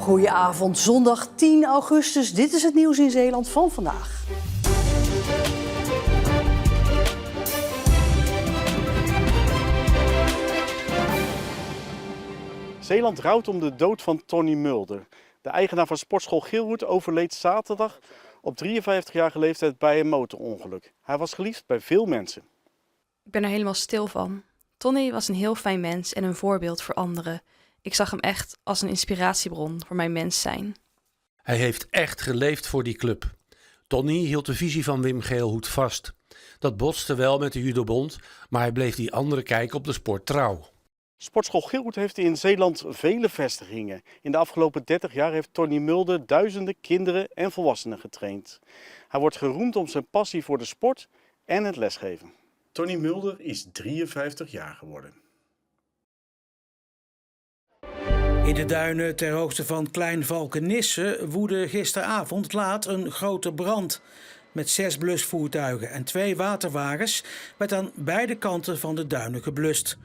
Goedenavond, zondag 10 augustus. Dit is het nieuws in Zeeland van vandaag. Zeeland rouwt om de dood van Tony Mulder. De eigenaar van sportschool Geelwoerd overleed zaterdag op 53-jarige leeftijd bij een motorongeluk. Hij was geliefd bij veel mensen. Ik ben er helemaal stil van. Tony was een heel fijn mens en een voorbeeld voor anderen. Ik zag hem echt als een inspiratiebron voor mijn mens zijn. Hij heeft echt geleefd voor die club. Tony hield de visie van Wim Geelhoed vast. Dat botste wel met de judobond, maar hij bleef die andere kijk op de sport trouw. Sportschool Geelwoerd heeft in Zeeland vele vestigingen. In de afgelopen 30 jaar heeft Tony Mulder duizenden kinderen en volwassenen getraind. Hij wordt geroemd om zijn passie voor de sport en het lesgeven. Tony Mulder is 53 jaar geworden. In de duinen ter hoogte van Klein Valkenisse woedde gisteravond laat een grote brand. Met 6 blusvoertuigen en 2 waterwagens werd aan beide kanten van de duinen geblust.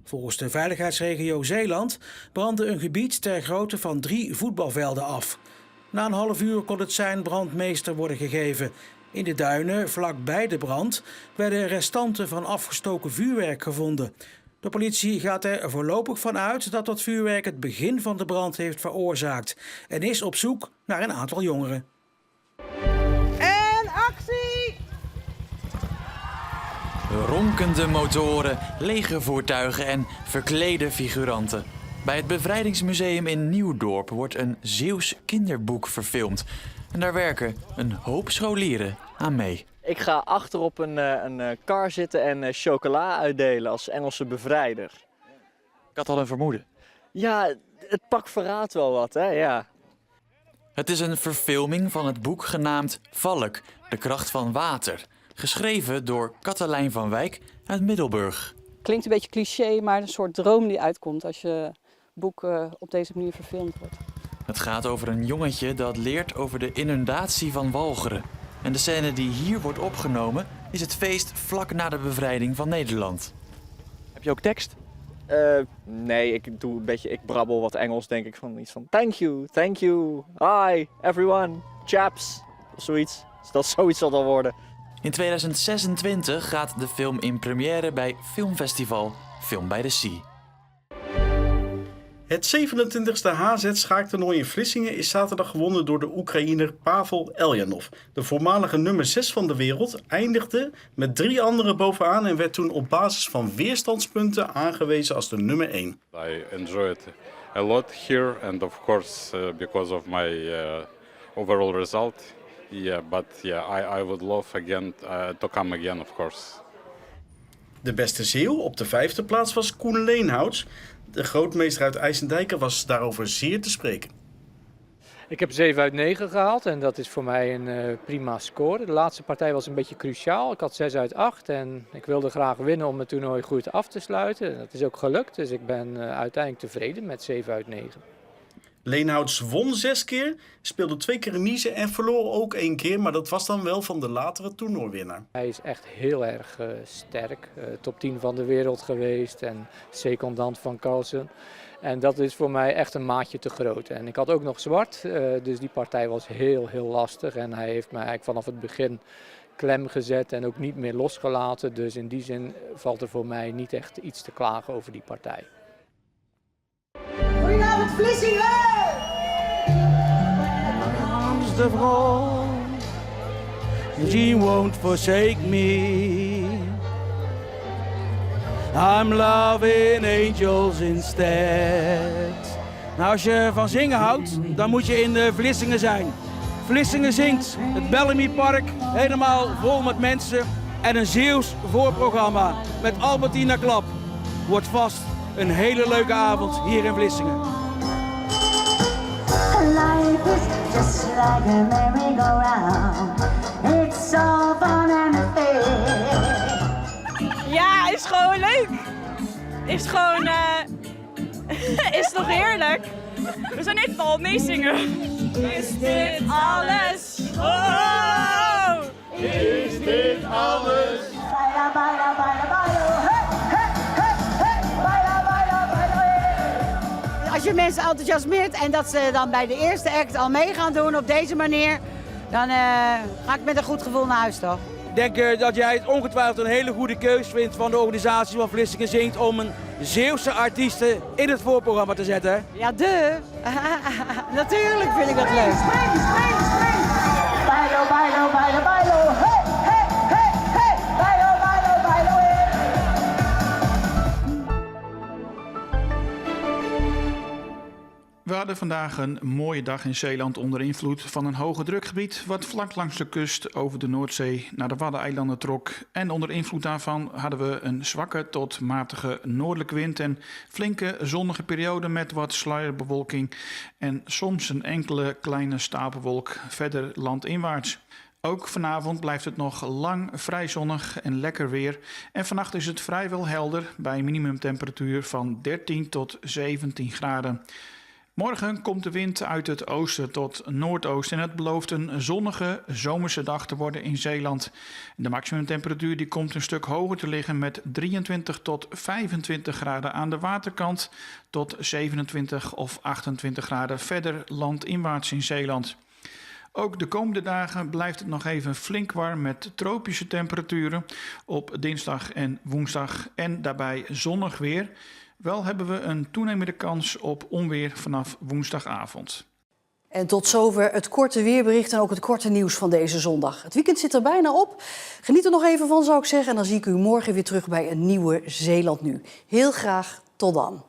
Volgens de veiligheidsregio Zeeland brandde een gebied ter grootte van 3 voetbalvelden af. Na een half uur kon het sein brandmeester worden gegeven. In de duinen, vlakbij de brand, werden restanten van afgestoken vuurwerk gevonden. De politie gaat er voorlopig van uit dat dat vuurwerk het begin van de brand heeft veroorzaakt en is op zoek naar een aantal jongeren. En actie! Ronkende motoren, lege voertuigen en verklede figuranten. Bij het Bevrijdingsmuseum in Nieuwdorp wordt een Zeeuws kinderboek verfilmd. En daar werken een hoop scholieren aan mee. Ik ga achter op een kar zitten en chocola uitdelen als Engelse bevrijder. Ik had al een vermoeden. Ja, het pak verraadt wel wat, hè? Ja. Het is een verfilming van het boek genaamd Valk, de kracht van water. Geschreven door Katelijn van Wijk uit Middelburg. Klinkt een beetje cliché, maar een soort droom die uitkomt als je boek op deze manier verfilmd wordt. Het gaat over een jongetje dat leert over de inundatie van Walcheren. En de scène die hier wordt opgenomen is het feest vlak na de bevrijding van Nederland. Heb je ook tekst? Nee, ik brabbel wat Engels, denk ik, van iets van thank you, hi, everyone, chaps, of zoiets. Dat zoiets zal dan worden. In 2026 gaat de film in première bij filmfestival Film by the Sea. Het 27e HZ-schaaktoernooi in Vlissingen is zaterdag gewonnen door de Oekraïner Pavel Eljanov. De voormalige nummer 6 van de wereld eindigde met 3 anderen bovenaan en werd toen op basis van weerstandspunten aangewezen als de nummer 1. I enjoy it a lot here and of course because of my overall result. I would love again to come again, of course. De beste Zeeuw op de 5e plaats was Koen Leenhouts. De grootmeester uit IJsendijken was daarover zeer te spreken. Ik heb 7 uit 9 gehaald en dat is voor mij een prima score. De laatste partij was een beetje cruciaal. Ik had 6 uit 8 en ik wilde graag winnen om het toernooi goed af te sluiten. Dat is ook gelukt, dus ik ben uiteindelijk tevreden met 7 uit 9. Leenhouts won 6 keer, speelde 2 keer remise en verloor ook 1 keer, maar dat was dan wel van de latere toernooiwinnaar. Hij is echt heel erg sterk, top 10 van de wereld geweest en secondant van Carlsen. En dat is voor mij echt een maatje te groot. En ik had ook nog zwart, dus die partij was heel lastig en hij heeft mij eigenlijk vanaf het begin klem gezet en ook niet meer losgelaten. Dus in die zin valt er voor mij niet echt iets te klagen over die partij. Goedenavond Vlissingen! De vrouw, she won't forsake me. I'm loving angels instead. Nou, als je van zingen houdt, dan moet je in de Vlissingen zijn. Vlissingen zingt, het Bellamy Park, helemaal vol met mensen. En een Zeeuws voorprogramma met Albertina Klap. Wordt vast een hele leuke avond hier in Vlissingen. Life is just like a merry-go-round. It's so fun and fair. Ja, is gewoon leuk. Is gewoon, is toch heerlijk. We zijn net al meezingen. Is dit alles? Oh! Is dit alles? Baila, baila, baila, baila. Hey, hey, hey, hey. Baila, baila, baila. Als als je mensen enthousiasmeert en dat ze dan bij de eerste act al mee gaan doen op deze manier, dan ga ik met een goed gevoel naar huis, toch? Ik denk dat jij het ongetwijfeld een hele goede keus vindt van de organisatie van Vlissingen Zingt om een Zeeuwse artiesten in het voorprogramma te zetten. Ja, natuurlijk vind ik dat leuk. Bailo, bailo, bailo, bailo, hey, hey, hey, hey, bailo, bailo, bailo, hey. We hadden vandaag een mooie dag in Zeeland onder invloed van een hoge drukgebied wat vlak langs de kust over de Noordzee naar de Waddeneilanden trok. En onder invloed daarvan hadden we een zwakke tot matige noordelijke wind en flinke zonnige periode met wat sluierbewolking en soms een enkele kleine stapelwolk verder landinwaarts. Ook vanavond blijft het nog lang vrij zonnig en lekker weer. En vannacht is het vrijwel helder bij een minimumtemperatuur van 13 tot 17 graden. Morgen komt de wind uit het oosten tot noordoosten en het belooft een zonnige zomerse dag te worden in Zeeland. De maximumtemperatuur die komt een stuk hoger te liggen met 23 tot 25 graden aan de waterkant tot 27 of 28 graden verder landinwaarts in Zeeland. Ook de komende dagen blijft het nog even flink warm met tropische temperaturen op dinsdag en woensdag en daarbij zonnig weer. Wel hebben we een toenemende kans op onweer vanaf woensdagavond. En tot zover het korte weerbericht en ook het korte nieuws van deze zondag. Het weekend zit er bijna op. Geniet er nog even van, zou ik zeggen. En dan zie ik u morgen weer terug bij een nieuwe Zeeland Nu. Heel graag, tot dan.